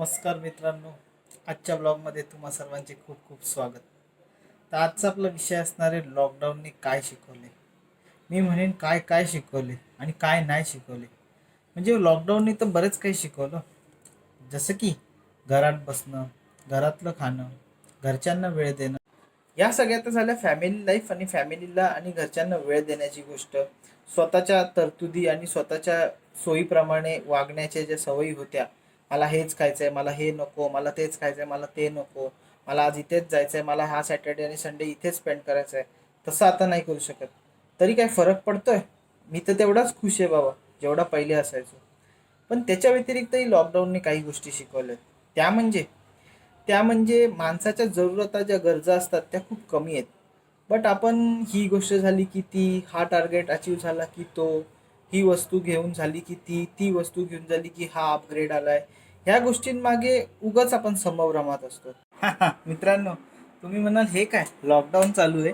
नमस्कार मित्रांनो, आजच्या ब्लॉगमध्ये तुम्हा सर्वांचे खूप खूप स्वागत. तर आजचा आपला विषय असणार आहे लॉकडाऊनने काय शिकवले. मी म्हणेन काय काय शिकवले आणि काय नाही शिकवले. म्हणजे लॉकडाऊनने तर बरेच काही शिकवलं, जसं की घरात बसणं, घरातलं खाणं, घरच्यांना वेळ देणं. या सगळ्या तर झाल्या फॅमिली लाईफ आणि फॅमिलीला आणि घरच्यांना वेळ देण्याची गोष्ट. स्वतःच्या तरतुदी आणि स्वतःच्या सोयीप्रमाणे वागण्याच्या ज्या सवयी होत्या, मला हेच खायचंय, मला हे नको, मला तेच खायचंय, मला ते नको, मला आज इथेच जायचंय, मला हा सॅटर्डे आणि संडे इथेच स्पेंड करायचा आहे, तसं आता नाही करू शकत. तरी काय फरक पडतोय? मी तर तेवढाच खुश आहे बाबा, जेवढा पहिले असायचो. पण त्याच्या व्यतिरिक्तही लॉकडाऊनने काही गोष्टी शिकवल्या. त्या म्हणजे त्या म्हणजे माणसाच्या जरूरता ज्या गरजा असतात त्या खूप कमी आहेत. बट आपण ही गोष्ट झाली की ती, हा टार्गेट अचीव झाला की तो, ही वस्तू घेऊन झाली की ती वस्तू घेऊन झाली की हा अपग्रेड आलाय. ह्या गोष्टींमागे उगाच आपण संभ्रमात असतो. मित्रांनो, तुम्ही म्हणाल हे काय लॉकडाऊन चालू आहे,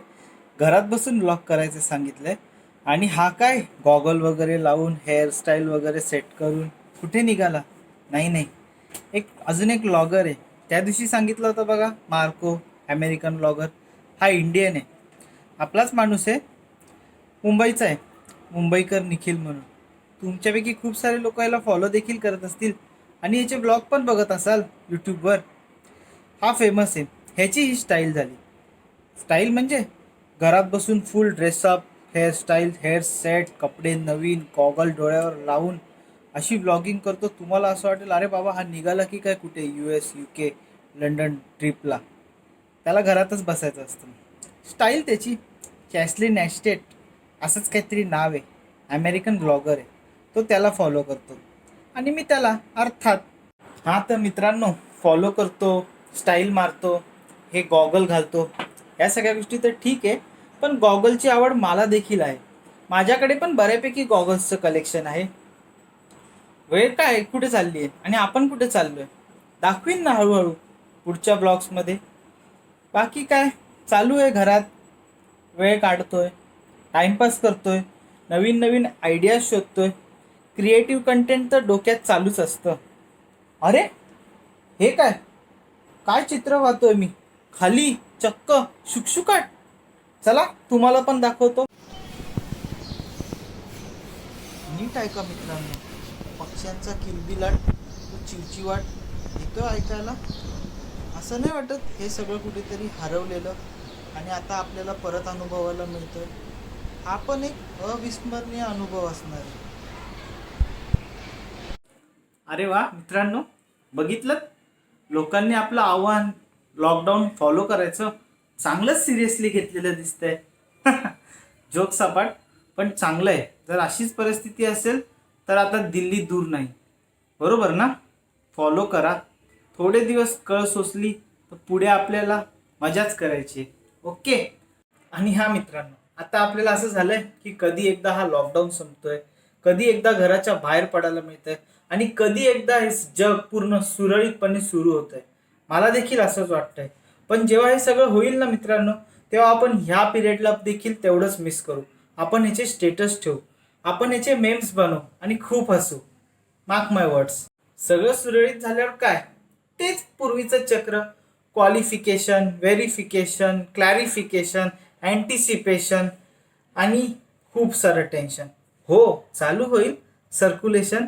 घरात बसून ब्लॉग करायचं सांगितलंय आणि हा काय गॉगल वगैरे लावून हेअरस्टाईल वगैरे सेट करून कुठे निघाला? नाही नाही, अजून एक ब्लॉगर आहे, त्या दिवशी सांगितलं होतं बघा, मार्को, अमेरिकन ब्लॉगर. हा इंडियन आहे, आपलाच माणूस आहे, मुंबईचा आहे, मुंबईकर निखिल म्हणून. तुमच्यापैकी खूप सारे लोक याला फॉलो देखील करत असतील आणि याचे ब्लॉग पण बघत असाल यूट्यूबवर. हा फेमस आहे. ह्याची ही स्टाईल झाली. स्टाईल म्हणजे घरात बसून फुल ड्रेसअप, हेअरस्टाईल, हेअर सेट, कपडे नवीन, गॉगल डोळ्यावर लावून अशी ब्लॉगिंग करतो. तुम्हाला असं वाटेल अरे बाबा हा निघाला की काय कुठे US UK लंडन ट्रिपला. त्याला घरातच बसायचं असतं. स्टाईल त्याची कॅसली नॅस्टेट असंच काहीतरी नाव आहे, अमेरिकन ब्लॉगर आहे. तो त्याला फॉलो करतो आणि मी त्याला अर्थात. हा तर मित्रांनो, फॉलो करतो, स्टाईल मारतो, हे गॉगल घालतो, या सगळ्या गोष्टी तर ठीक आहे. पण गॉगलची आवड मला देखील आहे. माझ्याकडे पण बऱ्यापैकी गॉगल्सचं कलेक्शन आहे. वेळ काय कुठे चालली आहे आणि आपण कुठे चाललोय दाखवीन ना हळूहळू पुढच्या ब्लॉग्समध्ये. बाकी काय चालू आहे, घरात वेळ काढतोय, टाइमपास करतोय, नवीन नवीन आयडियाज शोधतोय. क्रिएटिव्ह कंटेंट तर डोक्यात चालूच असतं. अरे हे काय काय चित्र वाहतोय मी, खाली चक्क शुकशुकाट. चला तुम्हाला पण दाखवतो. नीट ऐका मित्रांनो, पक्ष्यांचा किलबिलाट, तो चिवचिवाट येतो ऐकायला. असं नाही वाटत हे सगळं कुठेतरी हरवलेलं आणि आता आपल्याला परत अनुभवायला मिळतोय? हा पण एक अविस्मरणीय अनुभव असणार आहे. अरे वा मित्रांनो, बघितलं, लोकांनी आपलं आव्हान लॉकडाऊन फॉलो करायचं चांगलंच सिरियसली घेतलेलं दिसतंय. जोक सपाट, पण चांगलं आहे. जर अशीच परिस्थिती असेल तर आता दिल्ली दूर नाही, बरोबर ना? फॉलो करा. थोडे दिवस कळ सोसली तर पुढे आपल्याला मजाच करायची. ओके. आणि हा मित्रांनो, आता आपल्याला असं झालंय की कधी एकदा हा लॉकडाऊन संपतोय, कधी एकदा घराच्या बाहेर पडायला मिळतंय आणि कधी एकदा हे जग पूर्ण सुरळीतपणे सुरू होतंय. मला देखील असंच वाटतंय. पण जेव्हा हे सगळं होईल ना मित्रांनो, तेव्हा आपण ह्या पिरियडला देखील तेवढंच मिस करू. आपण ह्याचे स्टेटस ठेवू, आपण ह्याचे मेम्स बनवू आणि खूप हसू. मार्क माय वर्ड्स. सगळं सुरळीत झाल्यावर काय, तेच पूर्वीचं चक्र. क्वालिफिकेशन, व्हेरिफिकेशन, क्लॅरिफिकेशन, अँटिसिपेशन आणि खूप सारं टेन्शन. हो, चालू होईल सर्क्युलेशन.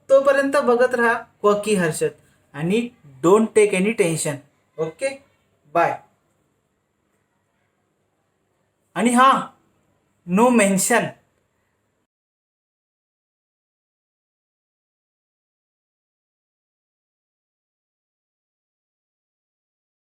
तोपर्यंत बघत राहा क्वकी हर्षद आणि don't take any tension. Okay, bye. आणि हां, नो मेन्शन